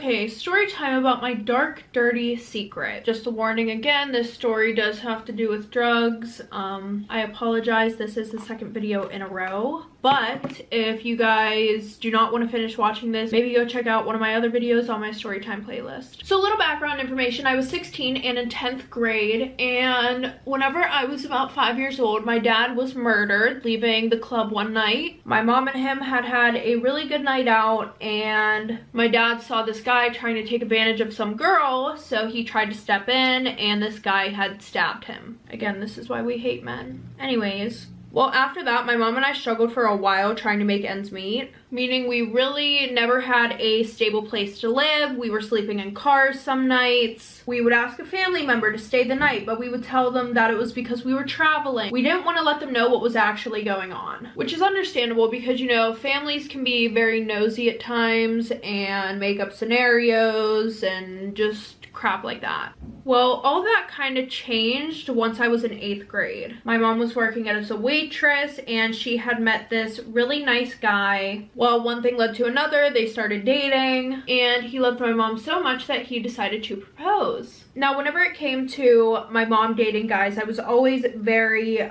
Okay, story time about my dark, dirty secret. Just a warning again, this story does have to do with drugs. I apologize, this is the second video in a row. But if you guys do not want to finish watching this, maybe go check out one of my other videos on my Storytime playlist. So a little background information, I was 16 and in 10th grade, and whenever I was about 5 years old, my dad was murdered leaving the club one night. My mom and him had had a really good night out, and my dad saw this guy trying to take advantage of some girl, so he tried to step in, and this guy had stabbed him. Again, this is why we hate men. Anyways, well, after that, my mom and I struggled for a while trying to make ends meet, meaning we really never had a stable place to live. We were sleeping in cars some nights. We would ask a family member to stay the night, but we would tell them that it was because we were traveling. We didn't want to let them know what was actually going on, which is understandable because, you know, families can be very nosy at times and make up scenarios and just crap like that. Well, all that kind of changed once I was in 8th grade. My mom was working as a waitress and she had met this really nice guy. Well, one thing led to another, they started dating, and he loved my mom so much that he decided to propose. Now, whenever it came to my mom dating guys, I was always very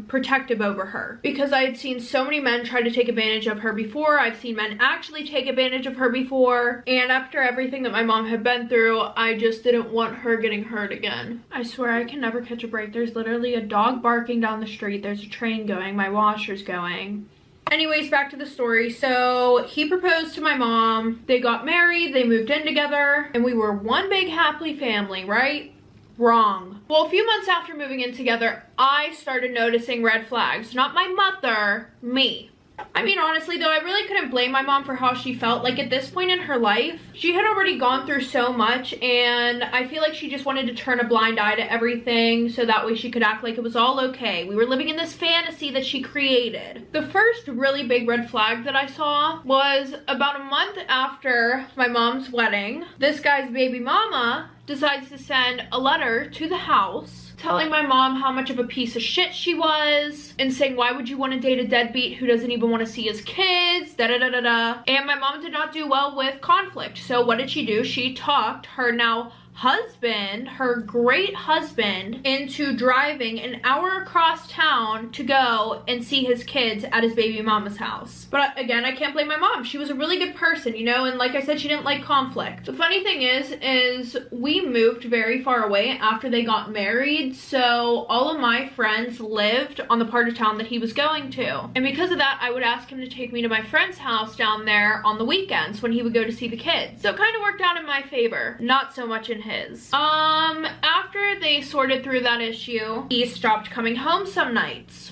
protective over her because I had seen so many men try to take advantage of her before. I've seen men actually take advantage of her before, and after everything that my mom had been through, I just didn't want her getting hurt again. I swear I can never catch a break. There's literally a dog barking down the street, there's a train going, my washer's going. Anyways, back to the story. So he proposed to my mom, they got married, they moved in together, and we were one big happy family, right? Wrong. Well, a few months after moving in together, I started noticing red flags. Not my mother, me. I mean, honestly though, I really couldn't blame my mom for how she felt. Like, at this point in her life, she had already gone through so much, and I feel like she just wanted to turn a blind eye to everything so that way she could act like it was all okay. We were living in this fantasy that she created. The first really big red flag that I saw was about a month after my mom's wedding. This guy's baby mama decides to send a letter to the house telling my mom how much of a piece of shit she was and saying, why would you want to date a deadbeat who doesn't even want to see his kids, da da da da da. And my mom did not do well with conflict. So what did she do? She talked her now husband, her great husband, into driving an hour across town to go and see his kids at his baby mama's house. But again, I can't blame my mom. She was a really good person, you know, and like I said, she didn't like conflict. The funny thing is we moved very far away after they got married, so all of my friends lived on the part of town that he was going to. And because of that, I would ask him to take me to my friend's house down there on the weekends when he would go to see the kids. So it kind of worked out in my favor, not so much in his. After they sorted through that issue, he stopped coming home some nights.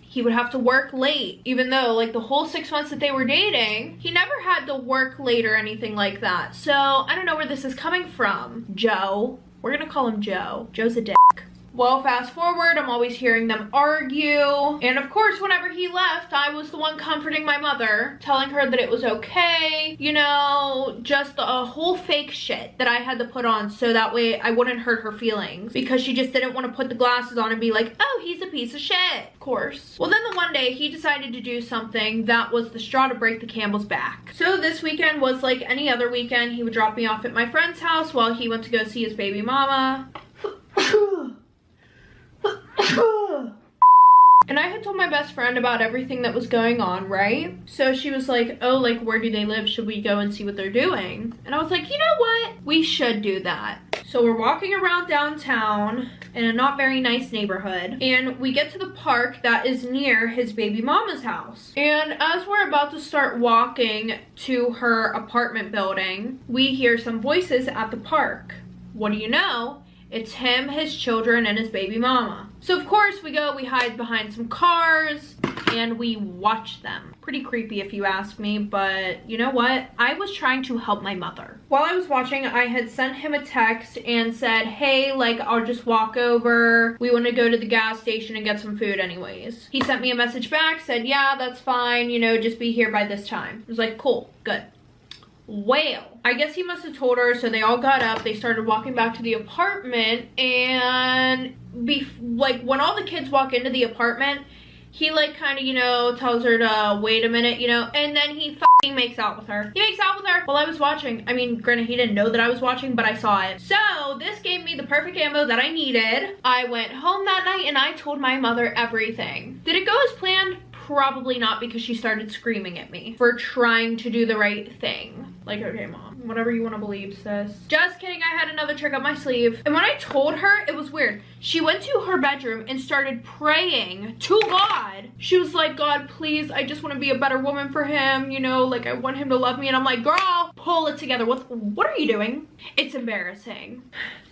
He would have to work late, even though like the whole 6 months that they were dating, he never had to work late or anything like that. So I don't know where this is coming from. Joe. We're gonna call him Joe. Joe's a dick. Well, fast forward, I'm always hearing them argue. And of course, whenever he left, I was the one comforting my mother, telling her that it was okay. You know, just a whole fake shit that I had to put on so that way I wouldn't hurt her feelings. Because she just didn't want to put the glasses on and be like, oh, he's a piece of shit. Of course. Well, then the one day he decided to do something that was the straw to break the camel's back. So this weekend was like any other weekend. He would drop me off at my friend's house while he went to go see his baby mama. And I had told my best friend about everything that was going on, right? So she was like, oh, like, where do they live? Should we go and see what they're doing? And I was like, you know what? We should do that. So we're walking around downtown in a not very nice neighborhood, and we get to the park that is near his baby mama's house. And as we're about to start walking to her apartment building, we hear some voices at the park. What do you know? It's him, his children, and his baby mama. So of course we go, we hide behind some cars, and we watch them. Pretty creepy if you ask me, but you know what? I was trying to help my mother. While I was watching, I had sent him a text and said, hey, like, I'll just walk over. We want to go to the gas station and get some food anyways. He sent me a message back, said, yeah, that's fine, you know, just be here by this time. I was like, cool, good. Well, I guess he must have told her, so they all got up, they started walking back to the apartment, and like when all the kids walk into the apartment, he like kind of, you know, tells her to wait a minute, you know, and then he he makes out with her. He makes out with her while I was watching. I mean, granted, he didn't know that I was watching, but I saw it. So this gave me the perfect ammo that I needed. I went home that night and I told my mother everything. Did it go as planned? Probably not, because she started screaming at me for trying to do the right thing. Like, okay, mom, whatever you want to believe, sis. Just kidding, I had another trick up my sleeve. And when I told her, it was weird. She went to her bedroom and started praying to God. She was like, God, please, I just want to be a better woman for him. You know, like, I want him to love me. And I'm like, girl, pull it together. What are you doing? It's embarrassing.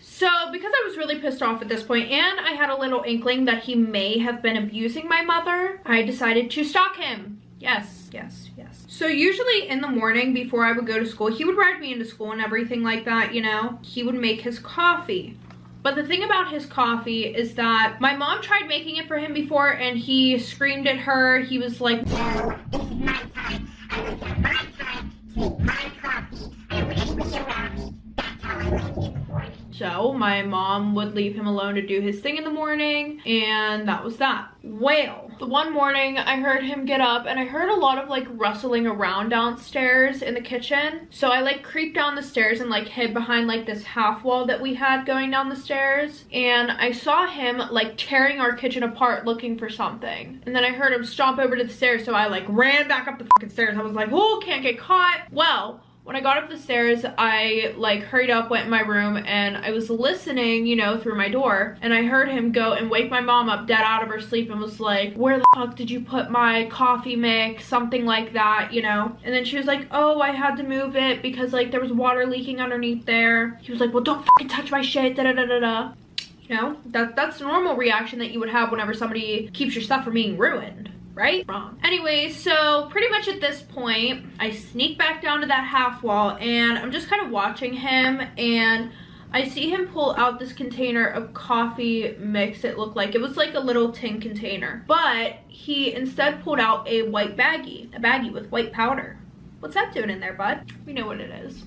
So because I was really pissed off at this point, and I had a little inkling that he may have been abusing my mother, I decided to stalk him. Yes, yes, yes. So usually in the morning before I would go to school, he would ride me into school and everything like that, you know. He would make his coffee. But the thing about his coffee is that my mom tried making it for him before and he screamed at her. He was like, no, this is my time. I was at my time to make my coffee. I wish you around me. That's how I like it. So my mom would leave him alone to do his thing in the morning, and that was that. Well, the one morning I heard him get up and I heard a lot of like rustling around downstairs in the kitchen. So I like creeped down the stairs and like hid behind like this half wall that we had going down the stairs. And I saw him like tearing our kitchen apart looking for something. And then I heard him stomp over to the stairs, so I like ran back up the fucking stairs. I was like, oh, can't get caught. Well, when I got up the stairs, I like hurried up, went in my room, and I was listening, you know, through my door, and I heard him go and wake my mom up dead out of her sleep and was like, where the fuck did you put my coffee mix? Something like that, you know? And then she was like, oh, I had to move it because like there was water leaking underneath there. He was like, well, don't fucking touch my shit, da da da da da. You know, that's the normal reaction that you would have whenever somebody keeps your stuff from being ruined. Right? Wrong. Anyway, so pretty much at this point, I sneak back down to that half wall and I'm just kind of watching him, and I see him pull out this container of coffee mix. It looked like it was like a little tin container, but he instead pulled out a white baggie, a baggie with white powder. What's that doing in there, bud? We know what it is.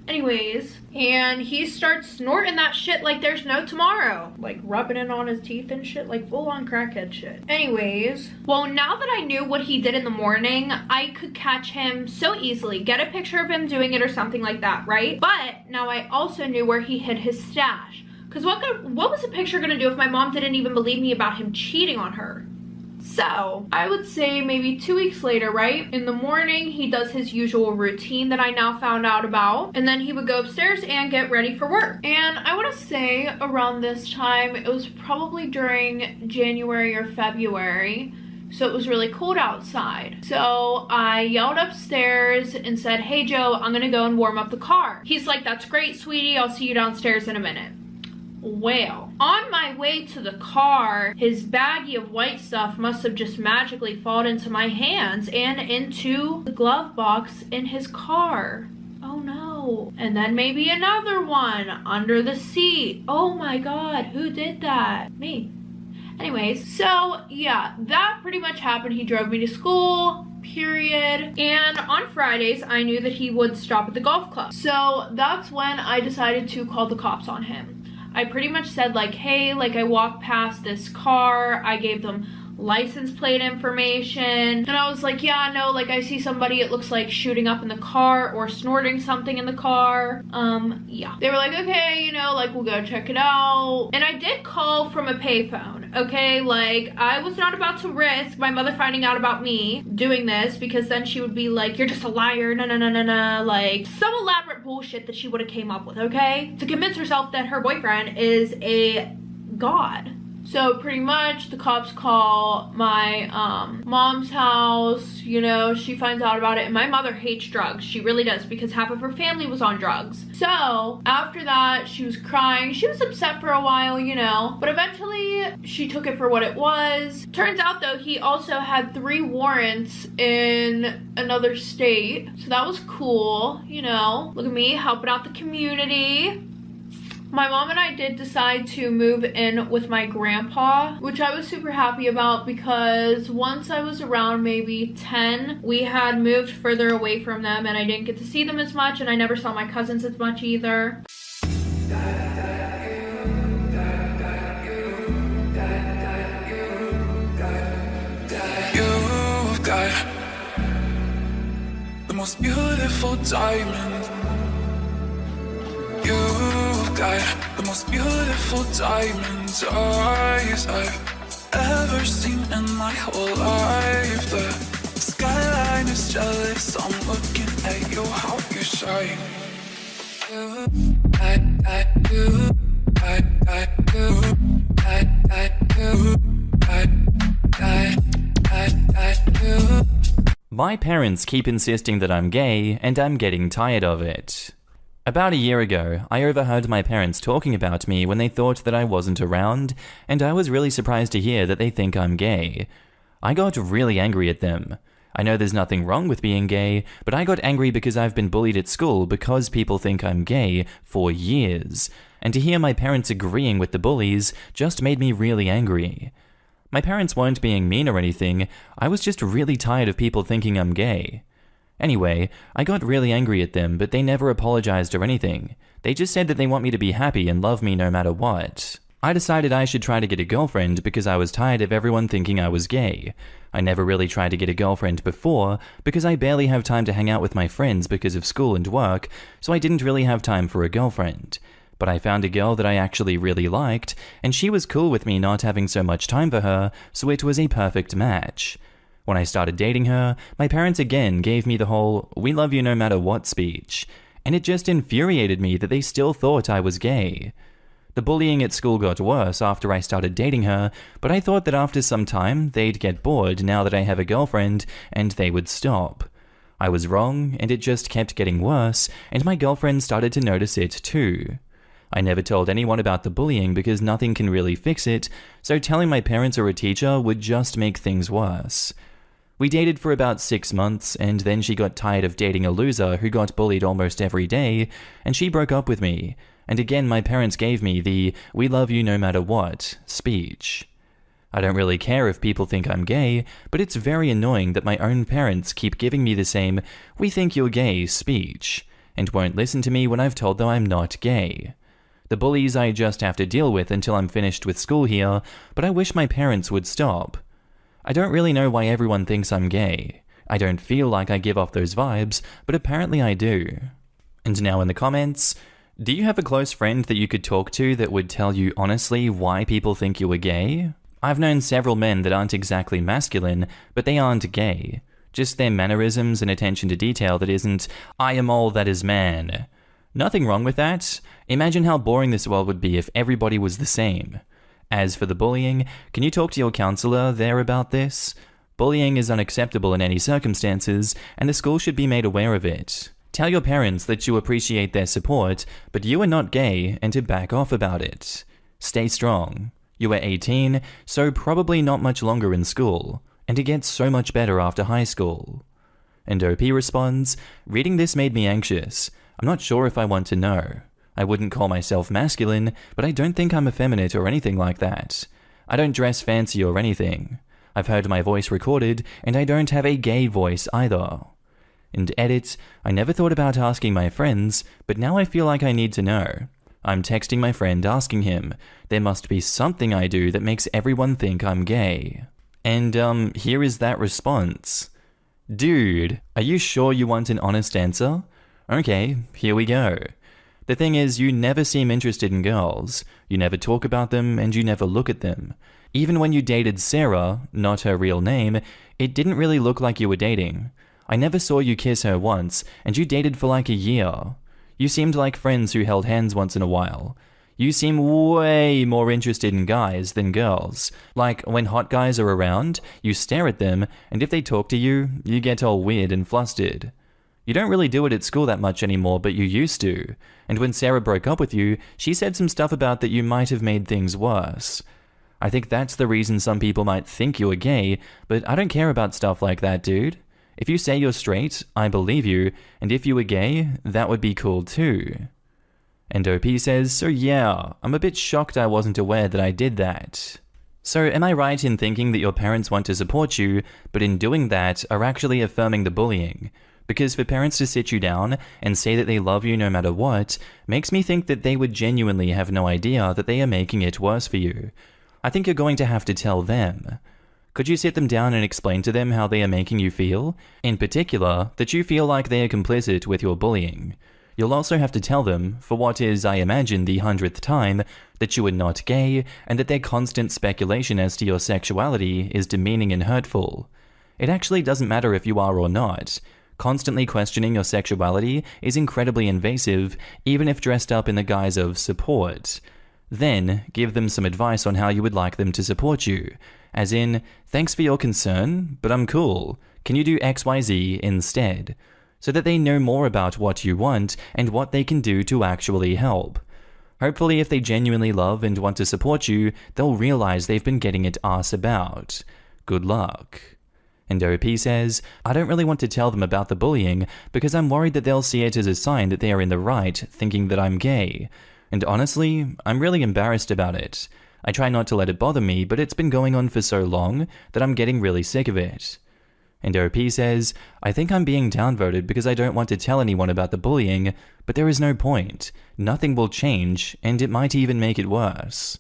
Anyways, and he starts snorting that shit like there's no tomorrow. Like rubbing it on his teeth and shit, like full on crackhead shit. Anyways, well, now that I knew what he did in the morning, I could catch him so easily, get a picture of him doing it or something like that, right? But now I also knew where he hid his stash. Because what was the picture gonna do if my mom didn't even believe me about him cheating on her? So I would say maybe 2 weeks later, right? In the morning, he does his usual routine that I now found out about. And then he would go upstairs and get ready for work. And I want to say around this time, it was probably during January or February. So it was really cold outside. So I yelled upstairs and said, hey Joe, I'm gonna go and warm up the car. He's like, that's great, sweetie. I'll see you downstairs in a minute. Well, on my way to the car, his baggie of white stuff must have just magically fallen into my hands and into the glove box in his car. Oh no. And then maybe another one under the seat. Oh my God, who did that? Me. Anyways, so yeah, that pretty much happened. He drove me to school, period. And on Fridays, I knew that he would stop at the golf club. So that's when I decided to call the cops on him. I pretty much said like, hey, like I walked past this car, I gave them license plate information, and I was like, yeah, no, like I see somebody, it looks like shooting up in the car or snorting something in the car. Yeah. They were like, okay, you know, like we'll go check it out. And I did call from a payphone, okay? Like I was not about to risk my mother finding out about me doing this, because then she would be like, you're just a liar, no, no, no, no, no, like some elaborate bullshit that she would have came up with, okay? To convince herself that her boyfriend is a god. So pretty much the cops call my mom's house, you know, she finds out about it, and my mother hates drugs. She really does, because half of her family was on drugs. So after that, she was crying. She was upset for a while, you know, but eventually she took it for what it was. Turns out though, he also had 3 warrants in another state. So that was cool, you know. Look at me helping out the community. My mom and I did decide to move in with my grandpa, which I was super happy about, because once I was around maybe 10, we had moved further away from them and I didn't get to see them as much, and I never saw my cousins as much either. most beautiful diamond. You've got the most beautiful diamond eyes I've ever seen in my whole life. The skyline is jealous, I'm looking at you, how you shine. My parents keep insisting that I'm gay, and I'm getting tired of it. About a year ago, I overheard my parents talking about me when they thought that I wasn't around, and I was really surprised to hear that they think I'm gay. I got really angry at them. I know there's nothing wrong with being gay, but I got angry because I've been bullied at school because people think I'm gay for years, and to hear my parents agreeing with the bullies just made me really angry. My parents weren't being mean or anything, I was just really tired of people thinking I'm gay. Anyway, I got really angry at them, but they never apologized or anything. They just said that they want me to be happy and love me no matter what. I decided I should try to get a girlfriend because I was tired of everyone thinking I was gay. I never really tried to get a girlfriend before because I barely have time to hang out with my friends because of school and work, so I didn't really have time for a girlfriend. But I found a girl that I actually really liked, and she was cool with me not having so much time for her, so it was a perfect match. When I started dating her, my parents again gave me the whole "we love you no matter what" speech, and it just infuriated me that they still thought I was gay. The bullying at school got worse after I started dating her, but I thought that after some time they'd get bored now that I have a girlfriend and they would stop. I was wrong, and it just kept getting worse, and my girlfriend started to notice it too. I never told anyone about the bullying because nothing can really fix it, so telling my parents or a teacher would just make things worse. We dated for about 6 months, and then she got tired of dating a loser who got bullied almost every day, and she broke up with me, and again my parents gave me the "we love you no matter what" speech. I don't really care if people think I'm gay, but it's very annoying that my own parents keep giving me the same "we think you're gay" speech, and won't listen to me when I've told them I'm not gay. The bullies I just have to deal with until I'm finished with school here, but I wish my parents would stop. I don't really know why everyone thinks I'm gay. I don't feel like I give off those vibes, but apparently I do. And now in the comments, do you have a close friend that you could talk to that would tell you honestly why people think you were gay? I've known several men that aren't exactly masculine, but they aren't gay. Just their mannerisms and attention to detail that isn't, "I am all that is man." Nothing wrong with that. Imagine how boring this world would be if everybody was the same. As for the bullying, can you talk to your counselor there about this? Bullying is unacceptable in any circumstances, and the school should be made aware of it. Tell your parents that you appreciate their support, but you are not gay, and to back off about it. Stay strong. You are 18, so probably not much longer in school, and it gets so much better after high school. And OP responds, "Reading this made me anxious. I'm not sure if I want to know. I wouldn't call myself masculine, but I don't think I'm effeminate or anything like that. I don't dress fancy or anything. I've heard my voice recorded, and I don't have a gay voice either." And edit, "I never thought about asking my friends, but now I feel like I need to know. I'm texting my friend asking him. There must be something I do that makes everyone think I'm gay." And here is that response. Dude, are you sure you want an honest answer? Okay, here we go. The thing is, you never seem interested in girls, you never talk about them, and you never look at them. Even when you dated Sarah, not her real name, it didn't really look like you were dating. I never saw you kiss her once, and you dated for like a year. You seemed like friends who held hands once in a while. You seem way more interested in guys than girls. Like, when hot guys are around, you stare at them, and if they talk to you, you get all weird and flustered. You don't really do it at school that much anymore, but you used to. And when Sarah broke up with you, she said some stuff about that you might have made things worse. I think that's the reason some people might think you are gay, but I don't care about stuff like that, dude. If you say you're straight, I believe you, and if you were gay, that would be cool too. And OP says, "So yeah, I'm a bit shocked I wasn't aware that I did that." So am I right in thinking that your parents want to support you, but in doing that are actually affirming the bullying? Because for parents to sit you down and say that they love you no matter what, makes me think that they would genuinely have no idea that they are making it worse for you. I think you're going to have to tell them. Could you sit them down and explain to them how they are making you feel? In particular, that you feel like they are complicit with your bullying. You'll also have to tell them, for what is, I imagine, the 100th time, that you are not gay, and that their constant speculation as to your sexuality is demeaning and hurtful. It actually doesn't matter if you are or not. Constantly questioning your sexuality is incredibly invasive, even if dressed up in the guise of support. Then, give them some advice on how you would like them to support you. As in, thanks for your concern, but I'm cool. Can you do XYZ instead? So that they know more about what you want and what they can do to actually help. Hopefully, if they genuinely love and want to support you, they'll realize they've been getting it arse about. Good luck. And OP says, I don't really want to tell them about the bullying because I'm worried that they'll see it as a sign that they are in the right, thinking that I'm gay. And honestly, I'm really embarrassed about it. I try not to let it bother me, but it's been going on for so long that I'm getting really sick of it. And OP says, I think I'm being downvoted because I don't want to tell anyone about the bullying, but there is no point. Nothing will change, and it might even make it worse.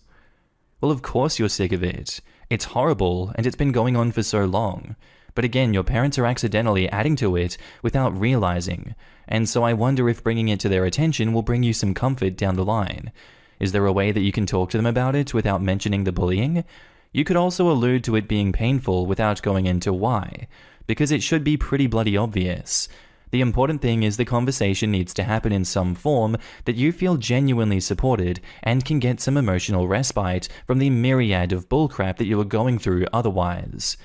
Well, of course you're sick of it. It's horrible, and it's been going on for so long. But again, your parents are accidentally adding to it without realizing, and so I wonder if bringing it to their attention will bring you some comfort down the line. Is there a way that you can talk to them about it without mentioning the bullying? You could also allude to it being painful without going into why, because it should be pretty bloody obvious. The important thing is the conversation needs to happen in some form that you feel genuinely supported and can get some emotional respite from the myriad of bullcrap that you are going through otherwise.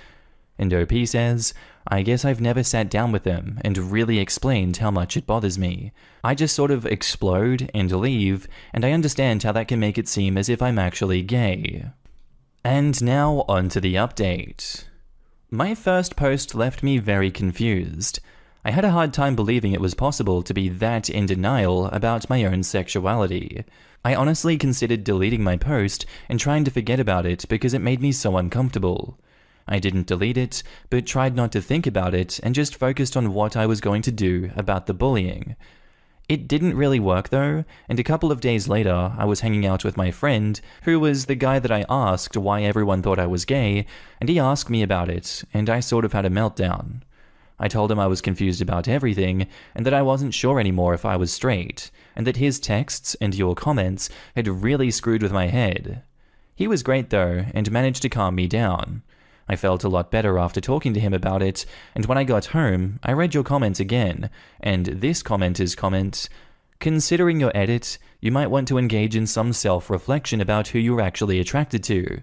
And OP says, I guess I've never sat down with them and really explained how much it bothers me. I just sort of explode and leave, and I understand how that can make it seem as if I'm actually gay. And now on to the update. My first post left me very confused. I had a hard time believing it was possible to be that in denial about my own sexuality. I honestly considered deleting my post and trying to forget about it because it made me so uncomfortable. I didn't delete it, but tried not to think about it and just focused on what I was going to do about the bullying. It didn't really work though, and a couple of days later I was hanging out with my friend, who was the guy that I asked why everyone thought I was gay, and he asked me about it, and I sort of had a meltdown. I told him I was confused about everything, and that I wasn't sure anymore if I was straight, and that his texts and your comments had really screwed with my head. He was great though, and managed to calm me down. I felt a lot better after talking to him about it, and when I got home, I read your comments again, and this commenter's comment, considering your edit, you might want to engage in some self-reflection about who you're actually attracted to.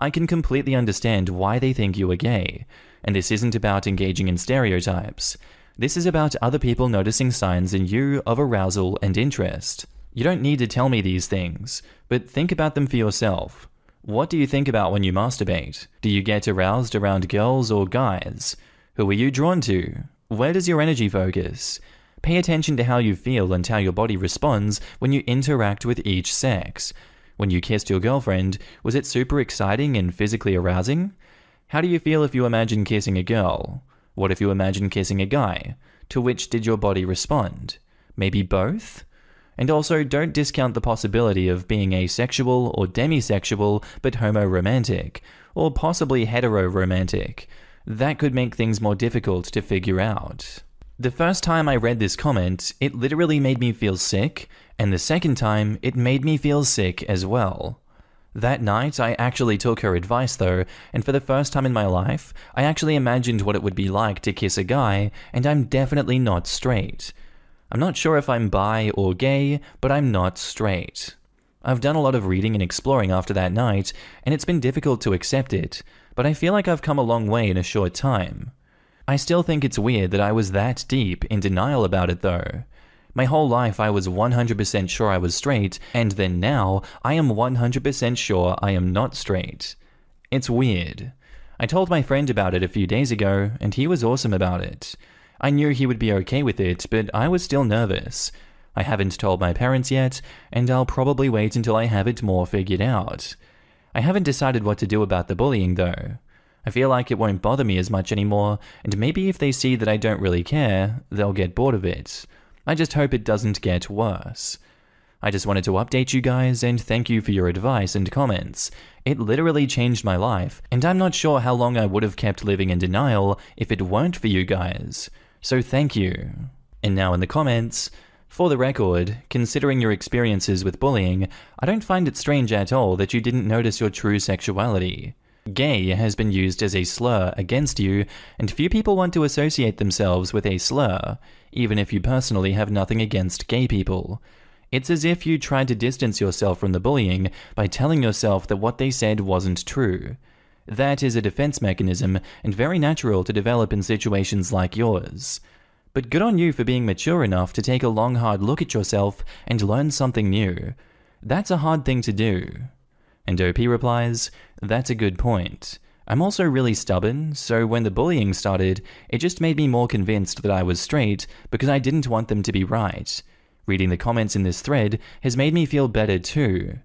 I can completely understand why they think you are gay, and this isn't about engaging in stereotypes. This is about other people noticing signs in you of arousal and interest. You don't need to tell me these things, but think about them for yourself. What do you think about when you masturbate? Do you get aroused around girls or guys? Who are you drawn to? Where does your energy focus? Pay attention to how you feel and how your body responds when you interact with each sex. When you kissed your girlfriend, was it super exciting and physically arousing? How do you feel if you imagine kissing a girl? What if you imagine kissing a guy? To which did your body respond? Maybe both? And also, don't discount the possibility of being asexual or demisexual but homo-romantic, or possibly hetero-romantic. That could make things more difficult to figure out. The first time I read this comment, it literally made me feel sick, and the second time, it made me feel sick as well. That night, I actually took her advice though, and for the first time in my life, I actually imagined what it would be like to kiss a guy, and I'm definitely not straight. I'm not sure if I'm bi or gay, but I'm not straight. I've done a lot of reading and exploring after that night, and it's been difficult to accept it, but I feel like I've come a long way in a short time. I still think it's weird that I was that deep in denial about it though. My whole life I was 100% sure I was straight, and then now I am 100% sure I am not straight. It's weird. I told my friend about it a few days ago, and he was awesome about it. I knew he would be okay with it, but I was still nervous. I haven't told my parents yet, and I'll probably wait until I have it more figured out. I haven't decided what to do about the bullying though. I feel like it won't bother me as much anymore, and maybe if they see that I don't really care, they'll get bored of it. I just hope it doesn't get worse. I just wanted to update you guys and thank you for your advice and comments. It literally changed my life, and I'm not sure how long I would have kept living in denial if it weren't for you guys. So thank you. And now in the comments, for the record, considering your experiences with bullying, I don't find it strange at all that you didn't notice your true sexuality. Gay has been used as a slur against you, and few people want to associate themselves with a slur, even if you personally have nothing against gay people. It's as if you tried to distance yourself from the bullying by telling yourself that what they said wasn't true. That is a defense mechanism and very natural to develop in situations like yours. But good on you for being mature enough to take a long hard look at yourself and learn something new. That's a hard thing to do. And OP replies, that's a good point. I'm also really stubborn, so when the bullying started, it just made me more convinced that I was straight because I didn't want them to be right. Reading the comments in this thread has made me feel better too.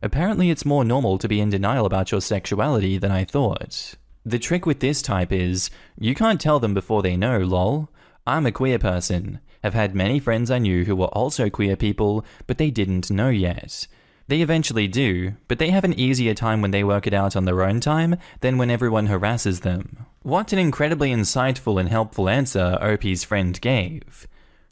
Apparently it's more normal to be in denial about your sexuality than I thought. The trick with this type is, you can't tell them before they know, lol. I'm a queer person. Have had many friends I knew who were also queer people, but they didn't know yet. They eventually do, but they have an easier time when they work it out on their own time than when everyone harasses them. What an incredibly insightful and helpful answer OP's friend gave.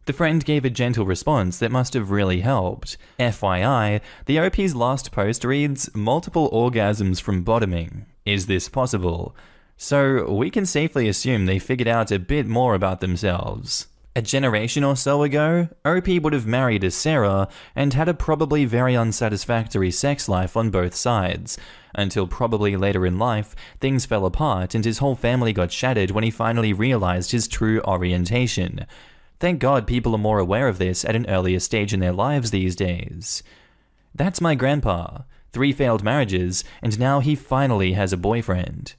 The friend gave a gentle response that must have really helped. FYI, the OP's last post reads, multiple orgasms from bottoming. Is this possible? So we can safely assume they figured out a bit more about themselves. A generation or so ago, OP would have married a Sarah and had a probably very unsatisfactory sex life on both sides, until probably later in life, things fell apart and his whole family got shattered when he finally realized his true orientation. Thank God people are more aware of this at an earlier stage in their lives these days. That's my grandpa. 3 failed marriages, and now he finally has a boyfriend.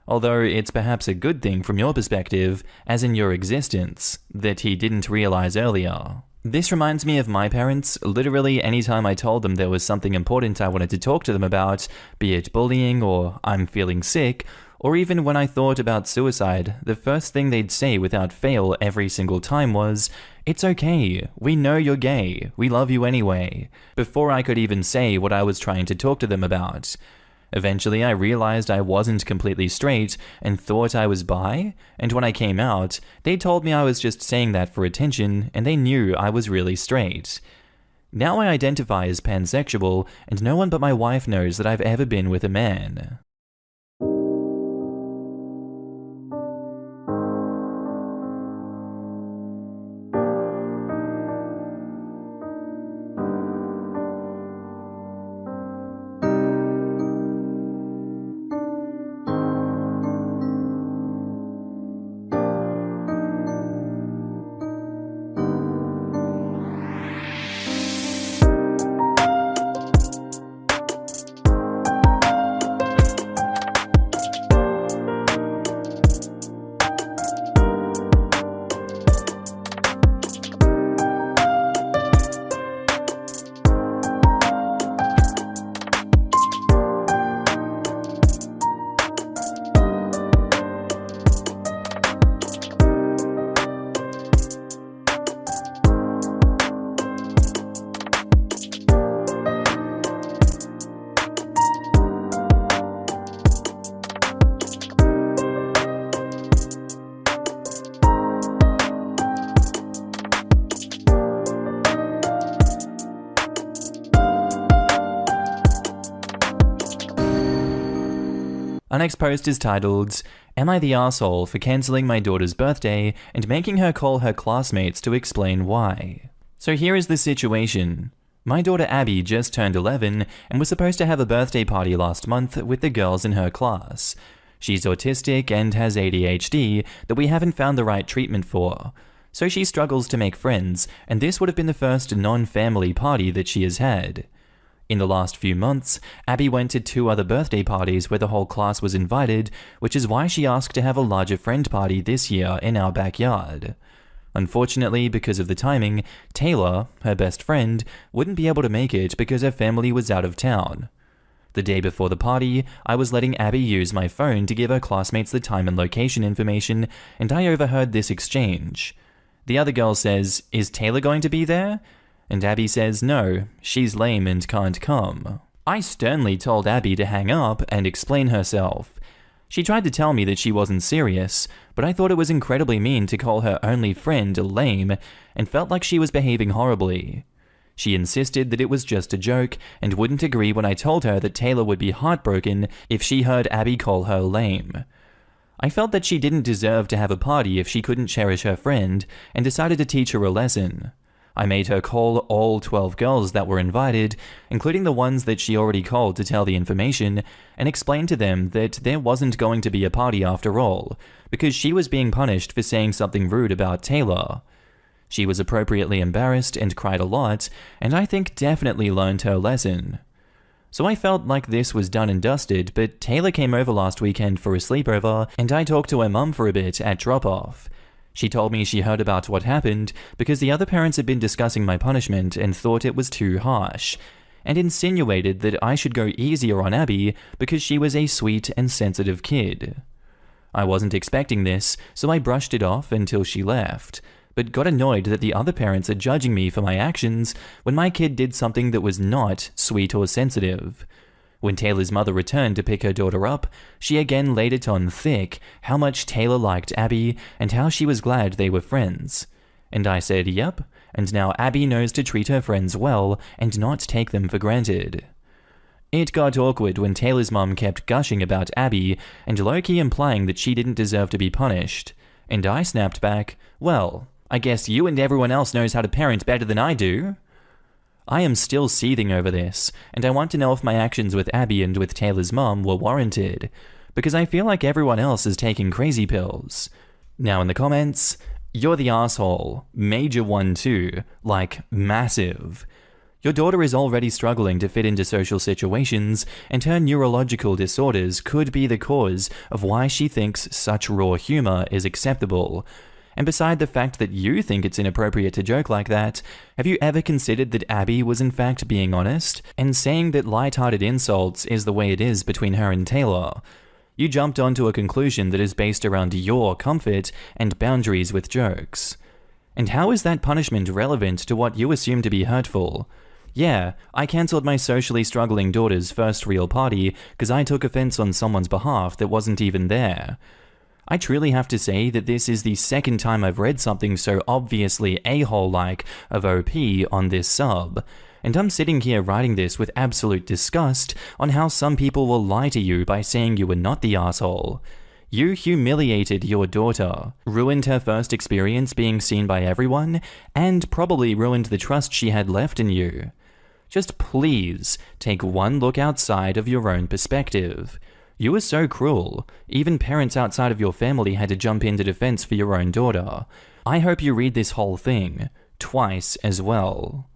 Although it's perhaps a good thing from your perspective, as in your existence, that he didn't realize earlier. This reminds me of my parents. Literally anytime I told them there was something important I wanted to talk to them about, be it bullying or I'm feeling sick, or even when I thought about suicide, the first thing they'd say without fail every single time was, "It's okay, we know you're gay, we love you anyway," before I could even say what I was trying to talk to them about. Eventually, I realized I wasn't completely straight and thought I was bi, and when I came out, they told me I was just saying that for attention, and they knew I was really straight. Now I identify as pansexual, and no one but my wife knows that I've ever been with a man. Our next post is titled, "Am I the asshole for cancelling my daughter's birthday and making her call her classmates to explain why?" So here is the situation. My daughter Abby just turned 11 and was supposed to have a birthday party last month with the girls in her class. She's autistic and has ADHD that we haven't found the right treatment for. So she struggles to make friends, and this would have been the first non-family party that she has had. In the last few months, Abby went to 2 other birthday parties where the whole class was invited, which is why she asked to have a larger friend party this year in our backyard. Unfortunately, because of the timing, Taylor, her best friend, wouldn't be able to make it because her family was out of town. The day before the party, I was letting Abby use my phone to give her classmates the time and location information, and I overheard this exchange. The other girl says, "Is Taylor going to be there?" And Abby says no, she's lame and can't come. I sternly told Abby to hang up and explain herself. She tried to tell me that she wasn't serious, but I thought it was incredibly mean to call her only friend lame and felt like she was behaving horribly. She insisted that it was just a joke and wouldn't agree when I told her that Taylor would be heartbroken if she heard Abby call her lame. I felt that she didn't deserve to have a party if she couldn't cherish her friend and decided to teach her a lesson. I made her call all 12 girls that were invited, including the ones that she already called to tell the information, and explained to them that there wasn't going to be a party after all, because she was being punished for saying something rude about Taylor. She was appropriately embarrassed and cried a lot, and I think definitely learned her lesson. So I felt like this was done and dusted, but Taylor came over last weekend for a sleepover, and I talked to her mum for a bit at drop-off. She told me she heard about what happened because the other parents had been discussing my punishment and thought it was too harsh, and insinuated that I should go easier on Abby because she was a sweet and sensitive kid. I wasn't expecting this, so I brushed it off until she left, but got annoyed that the other parents are judging me for my actions when my kid did something that was not sweet or sensitive. When Taylor's mother returned to pick her daughter up, she again laid it on thick how much Taylor liked Abby and how she was glad they were friends. And I said, yep, and now Abby knows to treat her friends well and not take them for granted. It got awkward when Taylor's mum kept gushing about Abby and low-key implying that she didn't deserve to be punished. And I snapped back, well, I guess you and everyone else knows how to parent better than I do. I am still seething over this, and I want to know if my actions with Abby and with Taylor's mum were warranted, because I feel like everyone else is taking crazy pills. Now in the comments, you're the asshole, major one too, like massive. Your daughter is already struggling to fit into social situations, and her neurological disorders could be the cause of why she thinks such raw humor is acceptable. And beside the fact that you think it's inappropriate to joke like that, have you ever considered that Abby was in fact being honest and saying that light-hearted insults is the way it is between her and Taylor? You jumped onto a conclusion that is based around your comfort and boundaries with jokes. And how is that punishment relevant to what you assume to be hurtful? Yeah, I cancelled my socially struggling daughter's first real party because I took offense on someone's behalf that wasn't even there. I truly have to say that this is the second time I've read something so obviously a-hole-like of OP on this sub, and I'm sitting here writing this with absolute disgust on how some people will lie to you by saying you were not the asshole. You humiliated your daughter, ruined her first experience being seen by everyone, and probably ruined the trust she had left in you. Just please take one look outside of your own perspective. You were so cruel. Even parents outside of your family had to jump into defense for your own daughter. I hope you read this whole thing, twice as well.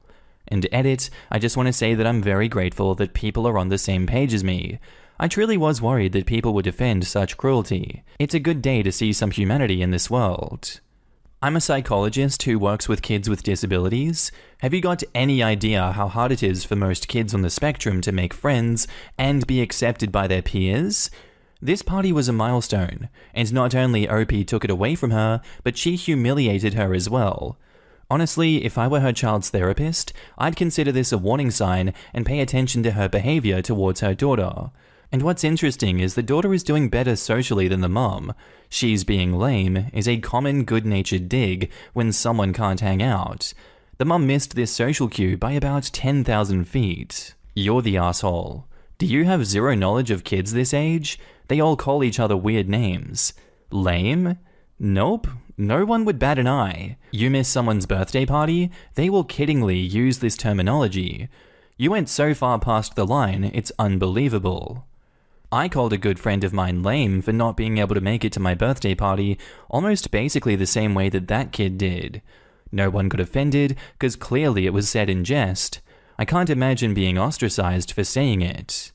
And edit, I just want to say that I'm very grateful that people are on the same page as me. I truly was worried that people would defend such cruelty. It's a good day to see some humanity in this world. I'm a psychologist who works with kids with disabilities. Have you got any idea how hard it is for most kids on the spectrum to make friends and be accepted by their peers? This party was a milestone, and not only OP took it away from her, but she humiliated her as well. Honestly, if I were her child's therapist, I'd consider this a warning sign and pay attention to her behavior towards her daughter. And what's interesting is the daughter is doing better socially than the mum. She's being lame is a common good-natured dig when someone can't hang out. The mum missed this social cue by about 10,000 feet. You're the asshole. Do you have zero knowledge of kids this age? They all call each other weird names. Lame? Nope. No one would bat an eye. You miss someone's birthday party? They will kiddingly use this terminology. You went so far past the line, it's unbelievable. I called a good friend of mine lame for not being able to make it to my birthday party, almost basically the same way that that kid did. No one got offended, because clearly it was said in jest. I can't imagine being ostracized for saying it.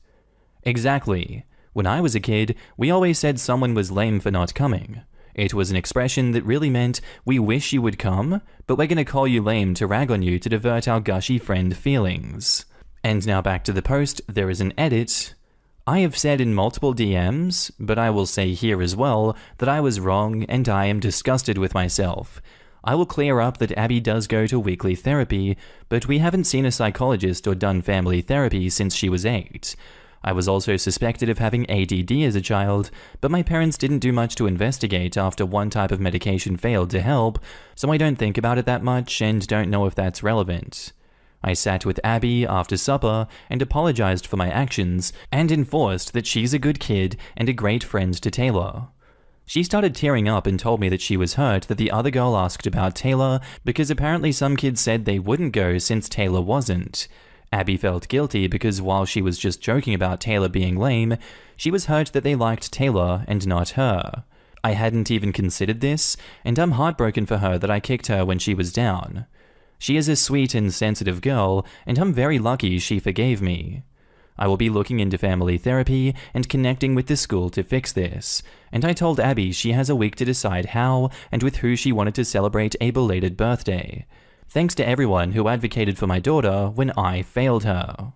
Exactly. When I was a kid, we always said someone was lame for not coming. It was an expression that really meant, we wish you would come, but we're gonna call you lame to rag on you to divert our gushy friend feelings. And now back to the post, there is an edit. I have said in multiple DMs, but I will say here as well, that I was wrong and I am disgusted with myself. I will clear up that Abby does go to weekly therapy, but we haven't seen a psychologist or done family therapy since she was 8. I was also suspected of having ADD as a child, but my parents didn't do much to investigate after one type of medication failed to help, so I don't think about it that much and don't know if that's relevant. I sat with Abby after supper and apologized for my actions and enforced that she's a good kid and a great friend to Taylor. She started tearing up and told me that she was hurt that the other girl asked about Taylor because apparently some kids said they wouldn't go since Taylor wasn't. Abby felt guilty because while she was just joking about Taylor being lame, she was hurt that they liked Taylor and not her. I hadn't even considered this, and I'm heartbroken for her that I kicked her when she was down. She is a sweet and sensitive girl, and I'm very lucky she forgave me. I will be looking into family therapy and connecting with the school to fix this, and I told Abby she has a week to decide how and with who she wanted to celebrate a belated birthday. Thanks to everyone who advocated for my daughter when I failed her.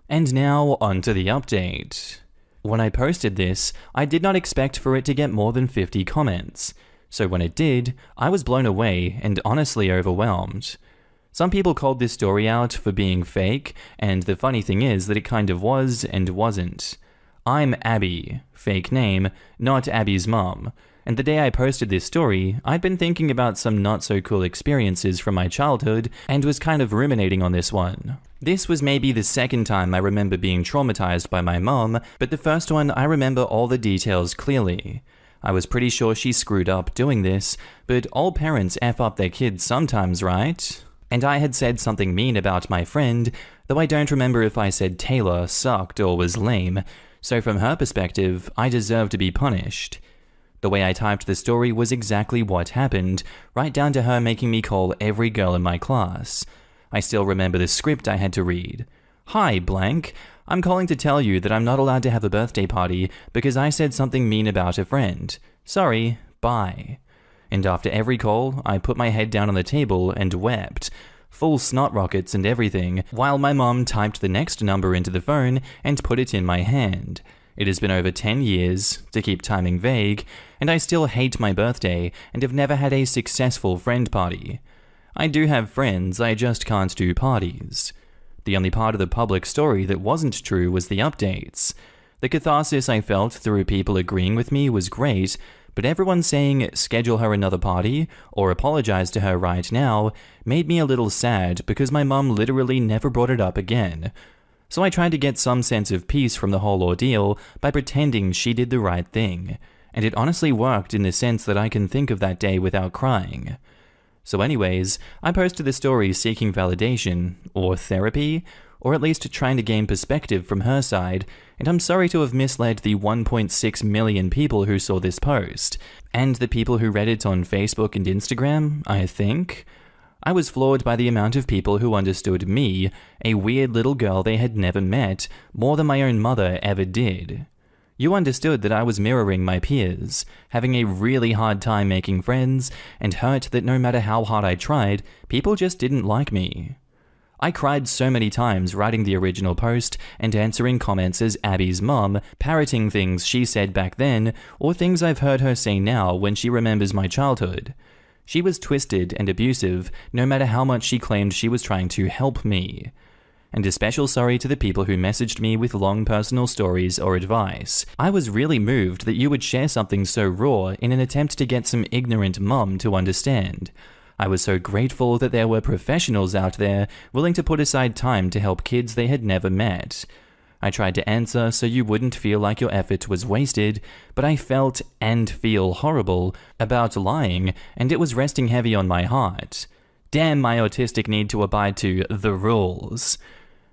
And now, on to the update. When I posted this, I did not expect for it to get more than 50 comments. So when it did, I was blown away and honestly overwhelmed. Some people called this story out for being fake, and the funny thing is that it kind of was and wasn't. I'm Abby, fake name, not Abby's mum. And the day I posted this story, I'd been thinking about some not-so-cool experiences from my childhood and was kind of ruminating on this one. This was maybe the second time I remember being traumatized by my mum, but the first one I remember all the details clearly. I was pretty sure she screwed up doing this, but all parents F up their kids sometimes, right? And I had said something mean about my friend, though I don't remember if I said Taylor sucked or was lame, so from her perspective, I deserve to be punished. The way I typed the story was exactly what happened, right down to her making me call every girl in my class. I still remember the script I had to read. Hi, blank. I'm calling to tell you that I'm not allowed to have a birthday party because I said something mean about a friend. Sorry, bye. And after every call, I put my head down on the table and wept. Full snot rockets and everything, while my mom typed the next number into the phone and put it in my hand. It has been over 10 years, to keep timing vague, and I still hate my birthday and have never had a successful friend party. I do have friends, I just can't do parties. The only part of the public story that wasn't true was the updates. The catharsis I felt through people agreeing with me was great, but everyone saying schedule her another party or apologize to her right now made me a little sad because my mum literally never brought it up again. So I tried to get some sense of peace from the whole ordeal by pretending she did the right thing, and it honestly worked in the sense that I can think of that day without crying. So anyways, I posted the story seeking validation, or therapy, or at least trying to gain perspective from her side, and I'm sorry to have misled the 1.6 million people who saw this post, and the people who read it on Facebook and Instagram, I think. I was floored by the amount of people who understood me, a weird little girl they had never met, more than my own mother ever did. You understood that I was mirroring my peers, having a really hard time making friends, and hurt that no matter how hard I tried, people just didn't like me. I cried so many times writing the original post and answering comments as Abby's mum, parroting things she said back then, or things I've heard her say now when she remembers my childhood. She was twisted and abusive, no matter how much she claimed she was trying to help me. And a special sorry to the people who messaged me with long personal stories or advice. I was really moved that you would share something so raw in an attempt to get some ignorant mum to understand. I was so grateful that there were professionals out there willing to put aside time to help kids they had never met. I tried to answer so you wouldn't feel like your effort was wasted, but I felt and feel horrible about lying, and it was resting heavy on my heart. Damn my autistic need to abide to the rules.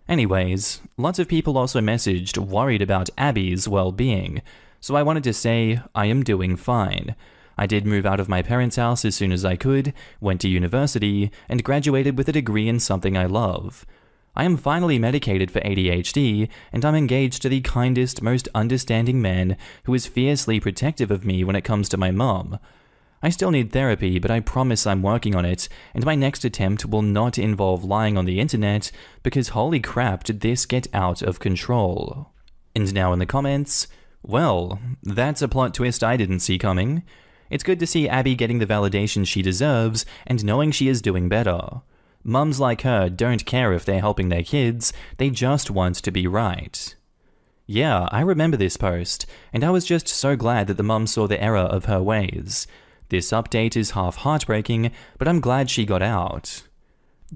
Anyways, lots of people also messaged worried about Abby's well-being, so I wanted to say I am doing fine. I did move out of my parents' house as soon as I could, went to university, and graduated with a degree in something I love. I am finally medicated for ADHD, and I'm engaged to the kindest, most understanding man who is fiercely protective of me when it comes to my mum. I still need therapy, but I promise I'm working on it, and my next attempt will not involve lying on the internet, because holy crap did this get out of control. And now in the comments, well, that's a plot twist I didn't see coming. It's good to see Abby getting the validation she deserves, and knowing she is doing better. Mums like her don't care if they're helping their kids, they just want to be right. Yeah, I remember this post, and I was just so glad that the mum saw the error of her ways. This update is half heartbreaking, but I'm glad she got out.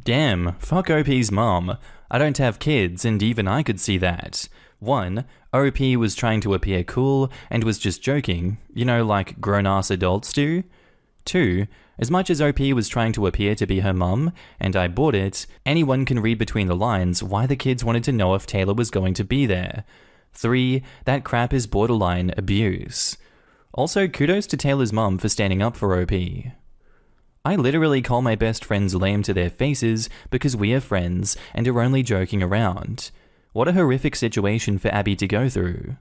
Damn, fuck OP's mom. I don't have kids, and even I could see that. 1. OP was trying to appear cool and was just joking, you know, like grown-ass adults do. 2. As much as OP was trying to appear to be her mum, and I bought it, anyone can read between the lines why the kids wanted to know if Taylor was going to be there. 3. That crap is borderline abuse. Also, kudos to Taylor's mum for standing up for OP. I literally call my best friends lame to their faces because we are friends and are only joking around. What a horrific situation for Abby to go through.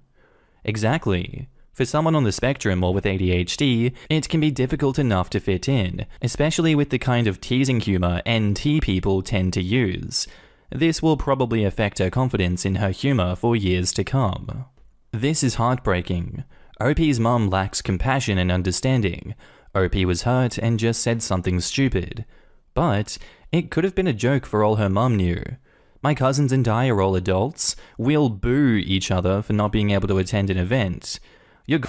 Exactly. For someone on the spectrum or with ADHD, it can be difficult enough to fit in, especially with the kind of teasing humor NT people tend to use. This will probably affect her confidence in her humor for years to come. This is heartbreaking. OP's mum lacks compassion and understanding. OP was hurt and just said something stupid. But it could have been a joke for all her mum knew. My cousins and I are all adults. We'll boo each other for not being able to attend an event. You're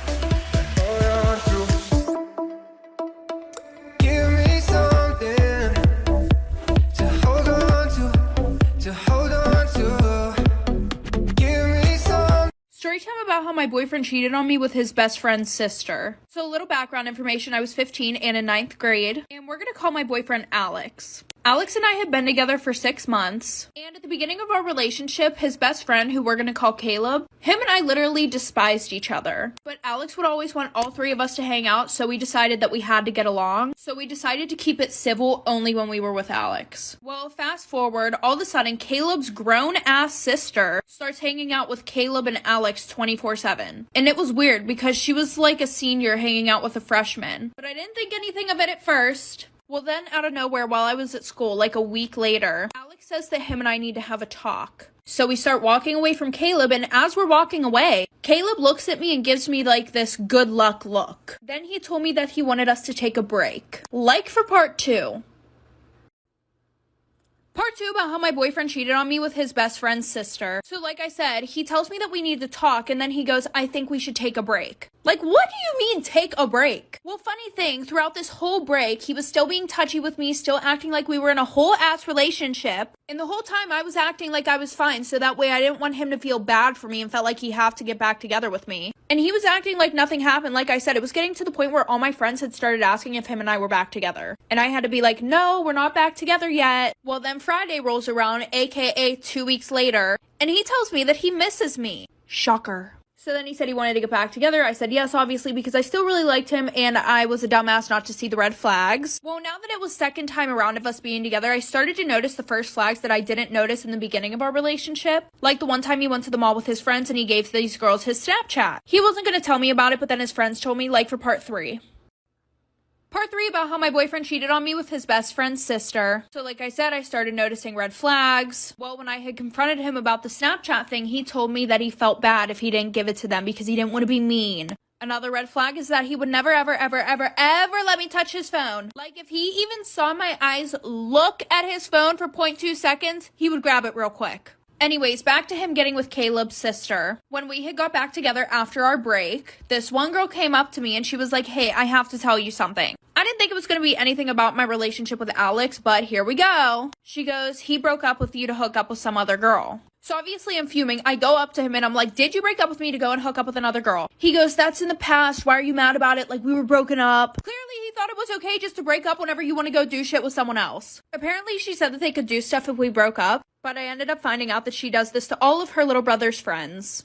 Storytime about how my boyfriend cheated on me with his best friend's sister. So a little background information, I was 15 and in 9th grade, and we're gonna call my boyfriend Alex. Alex and I had been together for 6 months, and at the beginning of our relationship, his best friend, who we're gonna call Caleb, him and I literally despised each other. But Alex would always want all 3 of us to hang out, so we decided that we had to get along. So we decided to keep it civil only when we were with Alex. Well, fast forward, all of a sudden, Caleb's grown-ass sister starts hanging out with Caleb and Alex 24/7. And it was weird because she was like a senior hanging out with a freshman. But I didn't think anything of it at first. Well, then, out of nowhere, while I was at school, like a week later, Alex says that him and I need to have a talk. So we start walking away from Caleb, and as we're walking away, Caleb looks at me and gives me, like, this good luck look. Then he told me that he wanted us to take a break. Like for part 2. Part 2 about how my boyfriend cheated on me with his best friend's sister. So like I said, he tells me that we need to talk, and then he goes, I think we should take a break. Like, what do you mean take a break? Well, funny thing, throughout this whole break, he was still being touchy with me, still acting like we were in a whole ass relationship. And the whole time I was acting like I was fine, so that way I didn't want him to feel bad for me and felt like he had to get back together with me. And he was acting like nothing happened. Like I said, it was getting to the point where all my friends had started asking if him and I were back together. And I had to be like, no, we're not back together yet. Well, then Friday rolls around, aka 2 weeks later, and he tells me that he misses me. Shocker. So then he said he wanted to get back together. I said yes, obviously, because I still really liked him and I was a dumbass not to see the red flags. Well, now that it was second time around of us being together, I started to notice the first flags that I didn't notice in the beginning of our relationship. Like the one time he went to the mall with his friends and he gave these girls his Snapchat. He wasn't going to tell me about it, but then his friends told me, like for part 3. Part 3 about how my boyfriend cheated on me with his best friend's sister. So like I said, I started noticing red flags. Well, when I had confronted him about the Snapchat thing, he told me that he felt bad if he didn't give it to them because he didn't want to be mean. Another red flag is that he would never, ever, ever, ever, ever let me touch his phone. Like, if he even saw my eyes look at his phone for 0.2 seconds, he would grab it real quick. Anyways, back to him getting with Caleb's sister. When we had got back together after our break, this one girl came up to me and she was like, hey, I have to tell you something. I didn't think it was going to be anything about my relationship with Alex, but here we go. She goes, he broke up with you to hook up with some other girl. So obviously I'm fuming. I go up to him and I'm like, did you break up with me to go and hook up with another girl? He goes, that's in the past. Why are you mad about it? Like, we were broken up. Clearly he thought it was okay just to break up whenever you want to go do shit with someone else. Apparently she said that they could do stuff if we broke up, but I ended up finding out that she does this to all of her little brother's friends.